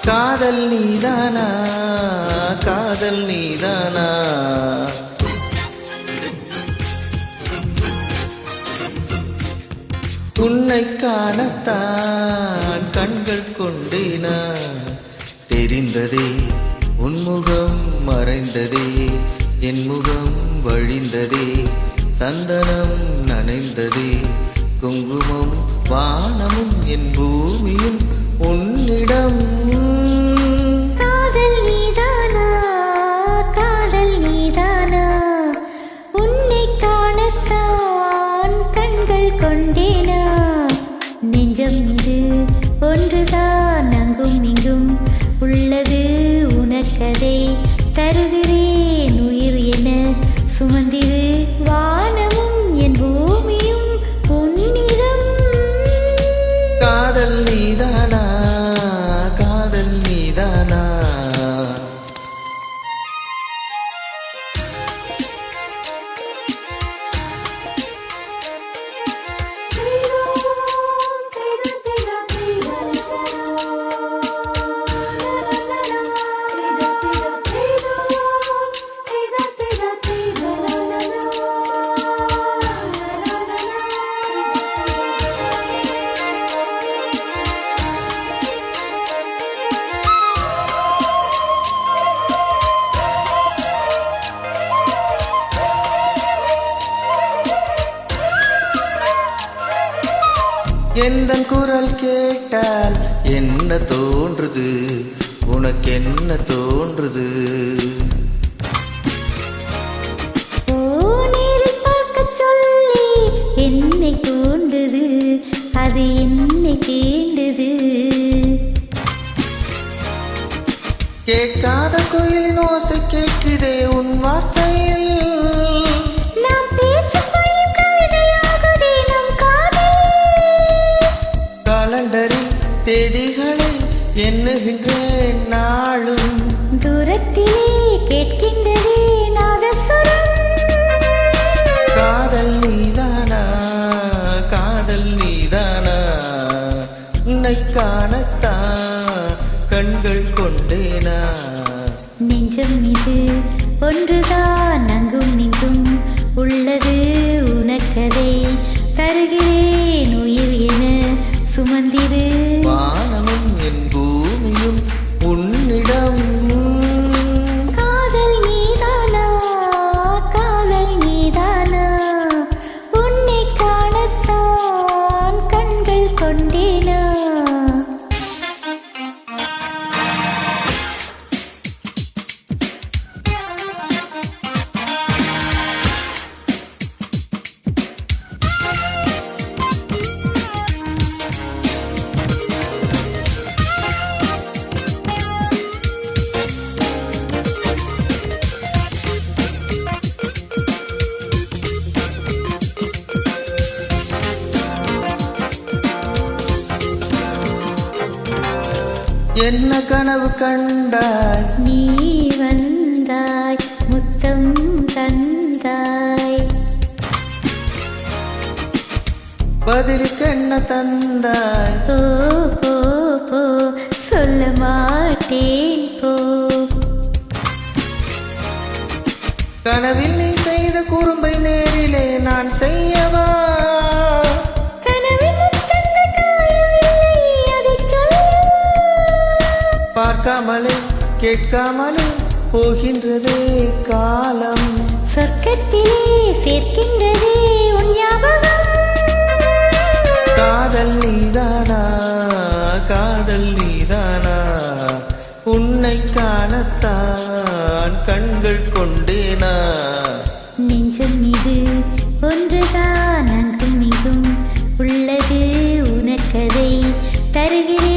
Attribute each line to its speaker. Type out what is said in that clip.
Speaker 1: காதல் நீதானா, காதல் நீதானா, உன்னை காணத்தான் கண்கள் கொண்டேனா, தெரிந்ததே உன்முகம் மறைந்ததே, என் முகம் வழிந்ததே, சந்தனம் நனைந்ததே, குங்குமம் வானமும் என் பூமியும் உன்னிடம்.
Speaker 2: காதல் நீதானா, காதல் நீதானா, உன்னை காணத்தான் கண்கள் கொண்டேனா, நெஞ்சம் இது ஒன்றுதான் அங்கும் இங்கும் உள்ளது உனக்கதை தருகிறேன் உயிர் என சுமந்திரு வானமும் என் பூமியும் உன்னிடம்.
Speaker 1: காதல் நீதானா, காதல் நீதானா, எந்தன் குரல் கேட்டால் என்ன தோன்றுது, உனக்கு என்ன தோன்றுது?
Speaker 2: நேரில் பார்க்க சொல்லி என்னை தூண்டுது, அது என்னை தீண்டுது.
Speaker 1: கேட்காத கோயிலின் ஓசை கேட்குதே உன் வார்த்தையில்,
Speaker 2: நாம் பேசும் மொழியும் கவிதையாகுதே நம் காதல்.
Speaker 1: காலண்டரில் தேதிகளை எண்ணுகின்றேன் நாளும்,
Speaker 2: தூரத்திலே கேட்கின்றதே நாதசுரம்.
Speaker 1: காதல் நீதானா, காதல் நீதானா, உன்னை காணத்தான் கண்கள் கொண்டேனா,
Speaker 2: நெஞ்சம் இது ஒன்றுதான் அங்கும் இங்கும் உள்ளது உனக்கதை தருகிறேன் உயிர் என சுமந்திரு
Speaker 1: வானமும் என் பூமியும் உன்னிடம்.
Speaker 2: காதல் நீதானா, காதல் நீதானா, உன்னை காணத்தான் கண்கள் கொண்டேனா.
Speaker 1: என்ன கனவு கண்டாய்,
Speaker 2: நீ வந்தாய் முத்தம் தந்தாய்,
Speaker 1: பதிலுக்கு என்ன தந்தாய்,
Speaker 2: ஓ ஓ ஓ சொல்ல மாட்டேன் போ.
Speaker 1: கனவில் நீ செய்த குறும்பை நேரிலே நான் செய்யவா,
Speaker 2: கனவில் உச்சந்த காயமில்லை அதைச் சொல்ல.
Speaker 1: பார்க்காமலே கேட்காமலே போகின்றதே காலம்,
Speaker 2: சொர்க்கத்திலே சேர்க்கின்றதே உன் ஞாபகம்.
Speaker 1: காதல் நீதானா, காதல் நீதானா, உன்னை காணத்தான் கண்கள் கொண்டேனா,
Speaker 2: நெஞ்சம் இது ஒன்றுதான் அங்கும் இங்கும் உள்ளது உனக்கதை தருகிறேன்